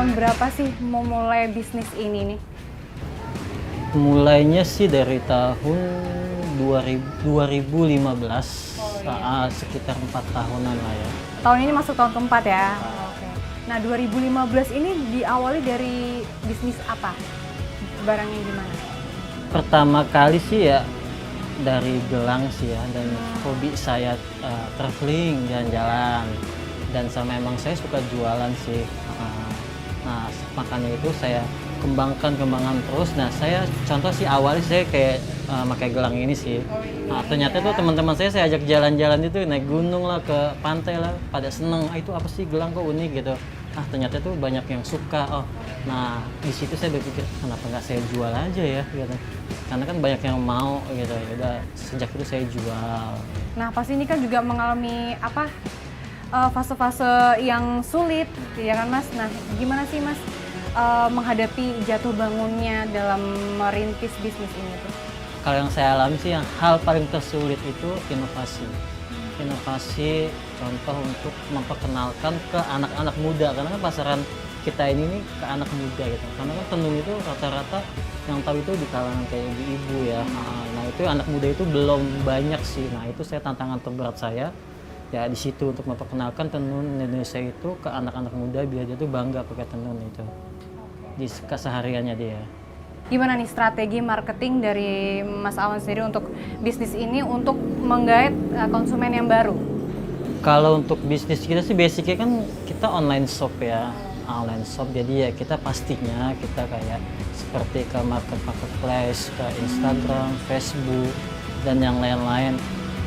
tahun berapa sih mau mulai bisnis ini nih? Mulainya sih dari tahun 2015, sekitar 4 tahunan lah ya. Tahun ini masuk tahun keempat ya? Oke. Nah 2015 ini diawali dari bisnis apa? Barangnya gimana? Pertama kali sih ya dari gelang sih ya, dan hobi saya traveling, jalan-jalan, dan sama emang saya suka jualan sih. Nah makanya itu saya kembangkan terus. Nah saya contoh sih awalnya saya kayak pakai gelang ini sih. Nah ternyata tuh teman-teman saya ajak jalan-jalan itu, naik gunung lah, ke pantai lah, pada seneng. Itu apa sih gelang kok unik gitu. Ah ternyata tuh banyak yang suka. Oh, nah di situ saya berpikir kenapa nggak saya jual aja ya gitu. Karena kan banyak yang mau gitu. Ya udah sejak itu saya jual. Nah pasti ini kan juga mengalami fase-fase yang sulit, ya kan Mas? Nah gimana sih Mas menghadapi jatuh bangunnya dalam merintis bisnis ini tuh? Kalau yang saya alami sih, yang hal paling tersulit itu inovasi. Inovasi, contoh untuk memperkenalkan ke anak-anak muda, karena kan pasaran kita ini nih ke anak muda gitu. Karena kan tenun itu rata-rata yang tahu itu di kalangan kayak ibu-ibu ya. Nah itu anak muda itu belum banyak sih. Nah itu saya tantangan terberat saya ya di situ, untuk memperkenalkan tenun Indonesia itu ke anak-anak muda biar dia tuh bangga pakai tenun itu di kesehariannya dia. Gimana nih strategi marketing dari Mas Awan sendiri untuk bisnis ini untuk menggait konsumen yang baru? Kalau untuk bisnis kita sih basicnya kan kita online shop ya, online shop. Jadi ya kita pastinya kita kayak seperti ke marketplace, ke Instagram, Facebook, dan yang lain-lain.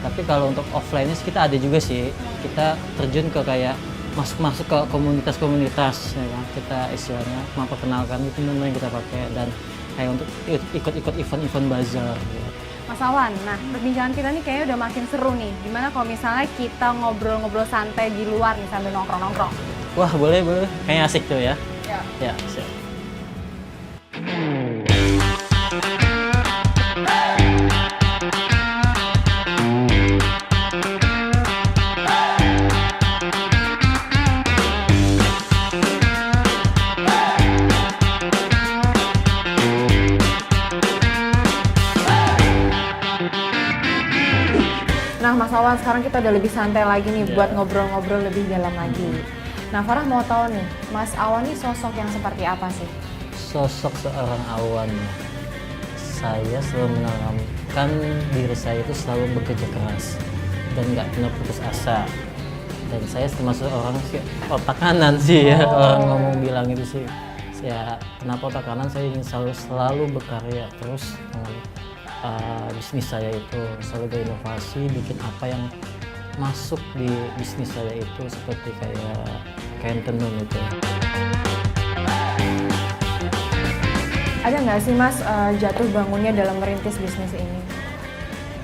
Tapi kalau untuk offline kita ada juga sih, kita terjun ke kayak masuk ke komunitas-komunitas ya kan. Kita istilahnya memperkenalkan itu yang kita pakai, dan kayak untuk ikut event-event bazar gitu. Mas Awan, nah perbincangan kita nih kayaknya udah makin seru nih. Gimana kalau misalnya kita ngobrol-ngobrol santai di luar nih sambil nongkrong-nongkrong? Wah boleh, kayaknya asik tuh ya. Ya siap. Nah Mas Awan, sekarang kita udah lebih santai lagi nih buat ngobrol-ngobrol lebih dalam lagi. Nah Farah mau tahu nih, Mas Awan ini sosok yang seperti apa sih? Sosok seorang Awan, saya selalu menanamkan diri saya itu selalu bekerja keras dan nggak pernah putus asa. Dan saya termasuk orang sih otak kanan sih ya, orang ngomong bilang itu sih. Saya kenapa otak kanan, saya ingin selalu berkarya terus dengan bisnis saya itu, selalu berinovasi, bikin apa yang masuk di bisnis saya itu, seperti kayak kain tenun itu. Ada nggak sih Mas jatuh bangunnya dalam merintis bisnis ini?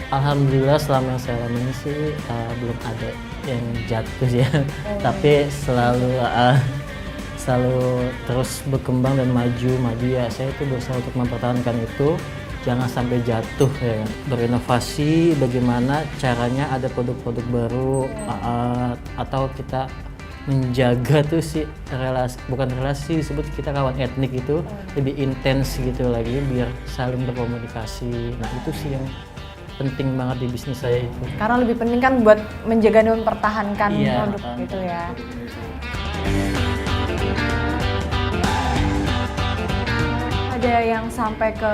Alhamdulillah selama yang saya alami ini sih belum ada yang jatuh ya. Tapi selalu terus berkembang dan maju ya. Saya itu berusaha untuk mempertahankan itu, jangan sampai jatuh ya. Berinovasi, bagaimana caranya ada produk-produk baru, atau kita menjaga tuh si relasi, bukan relasi, disebut kita kawan etnik itu lebih intens gitu lagi, biar saling berkomunikasi. Nah itu sih yang penting banget di bisnis saya itu. Karena lebih penting kan buat menjaga dan mempertahankan produk gitu ya. Ada yang sampai ke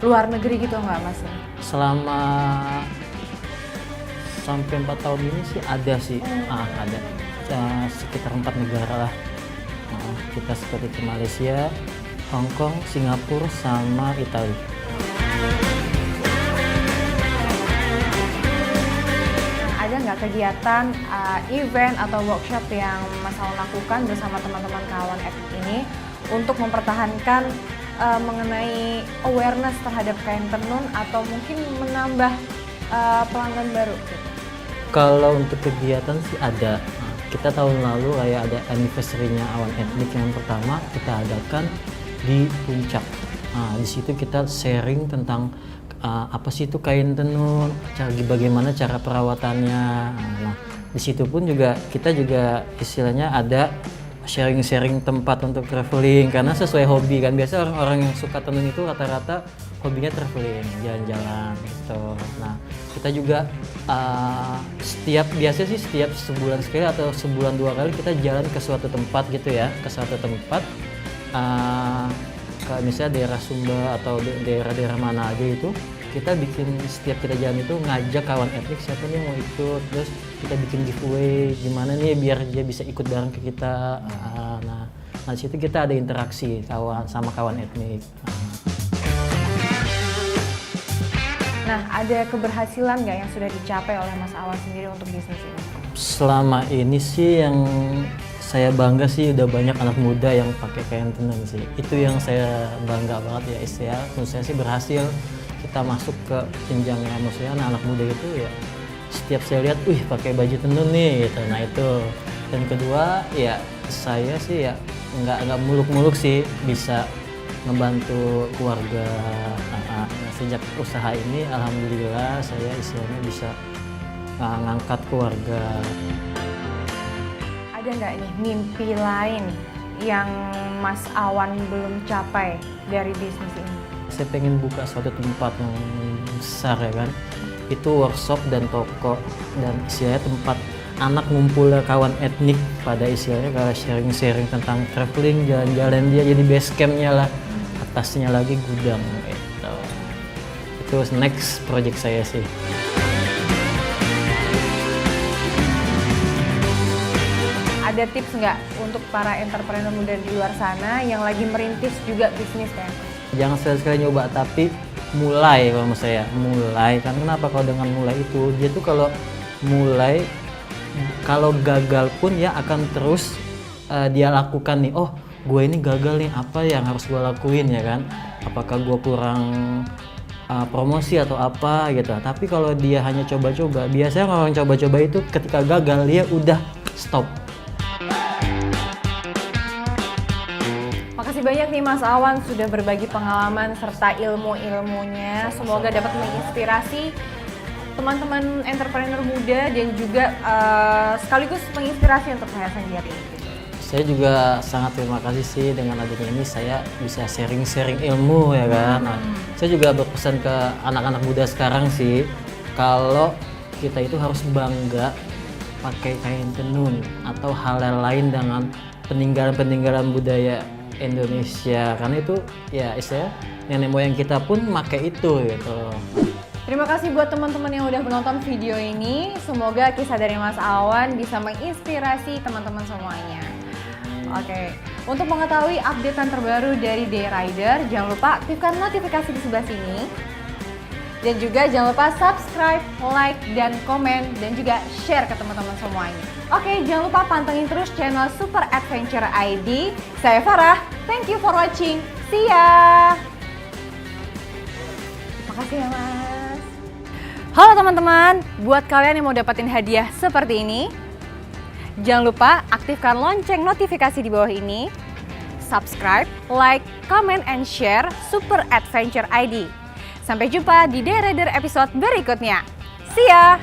luar negeri gitu nggak Mas? Selama sampai 4 tahun ini sih ada sih, ada sekitar 4 negara lah. Kita seperti ke Malaysia, Hong Kong, Singapura, sama Italia. Ada nggak kegiatan, event atau workshop yang Mas Awan lakukan bersama teman-teman kawan etnik ini untuk mempertahankan mengenai awareness terhadap kain tenun atau mungkin menambah pelanggan baru? Kalau untuk kegiatan sih ada. Kita tahun lalu kayak ada anniversary-nya Awan Etnik yang pertama kita adakan di Puncak. Di situ kita sharing tentang apa sih itu kain tenun, bagaimana cara perawatannya. Nah, di situ pun juga kita juga istilahnya ada sharing-sharing tempat untuk traveling karena sesuai hobi kan. Biasa orang-orang yang suka tenun itu rata-rata hobinya traveling, jalan-jalan gitu. Nah, kita juga biasa sih setiap sebulan sekali atau sebulan 2 kali kita jalan ke suatu tempat gitu ya, ke suatu tempat ke misalnya daerah Sumba atau daerah-daerah mana aja itu. Kita bikin setiap kita jalan itu ngajak kawan etnik siapa nih mau ikut, terus kita bikin giveaway gimana nih biar dia bisa ikut bareng ke kita. Nah di situ kita ada interaksi sama kawan etnik. Nah, ada keberhasilan nggak yang sudah dicapai oleh Mas Awan sendiri untuk bisnis ini? Selama ini sih yang saya bangga sih udah banyak anak muda yang pakai kain tenun sih. Itu yang saya bangga banget ya, istilah menurut saya sih berhasil kita masuk ke jenjangnya, maksudnya anak muda itu ya setiap saya lihat, wih pakai baju tenun nih gitu. Nah itu. Dan kedua ya saya sih ya nggak muluk-muluk sih bisa ngebantu keluarga. Sejak usaha ini alhamdulillah saya istilahnya bisa ngangkat keluarga. Ada nggak nih mimpi lain yang Mas Awan belum capai dari bisnis ini? Saya pengen buka suatu tempat yang besar ya kan, itu workshop dan toko dan istilahnya tempat anak ngumpul kawan etnik pada istilahnya kalau sharing-sharing tentang traveling, jalan-jalan dia jadi base campnya lah, atasnya lagi gudang gitu. Itu next project saya sih. Ada tips nggak untuk para entrepreneur muda di luar sana yang lagi merintis juga bisnis kayak Mas? Jangan sekali-sekali nyoba, tapi mulai kalau menurut saya. Mulai, kan kenapa kalau dengan mulai itu, dia tuh kalau mulai, kalau gagal pun ya akan terus dia lakukan nih, oh gue ini gagal nih, apa yang harus gue lakuin ya kan. Apakah gue kurang promosi atau apa gitu. Tapi kalau dia hanya coba-coba, biasanya orang coba-coba itu ketika gagal dia udah stop. Makasih banyak nih Mas Awan sudah berbagi pengalaman serta ilmu-ilmunya. Semoga dapat menginspirasi teman-teman entrepreneur muda dan juga sekaligus menginspirasi untuk saya sendiri. Saya juga sangat terima kasih sih dengan adanya ini saya bisa sharing-sharing ilmu ya kan. Nah, saya juga berpesan ke anak-anak muda sekarang sih, kalau kita itu harus bangga pakai kain tenun atau hal-hal lain dengan peninggalan-peninggalan budaya Indonesia, karena itu ya istilahnya nenek moyang kita pun pakai itu gitu. Terima kasih buat teman-teman yang udah menonton video ini. Semoga kisah dari Mas Awan bisa menginspirasi teman-teman semuanya. Oke, untuk mengetahui updatean terbaru dari Day Rider, jangan lupa aktifkan notifikasi di sebelah sini. Dan juga jangan lupa subscribe, like, dan komen, dan juga share ke teman-teman semuanya. Oke, jangan lupa pantengin terus channel Super Adventure ID. Saya Farah, thank you for watching. See ya! Makasih ya Mas. Halo teman-teman, buat kalian yang mau dapetin hadiah seperti ini, jangan lupa aktifkan lonceng notifikasi di bawah ini. Subscribe, like, comment, and share Super Adventure ID. Sampai jumpa di Day Rider episode berikutnya. See ya!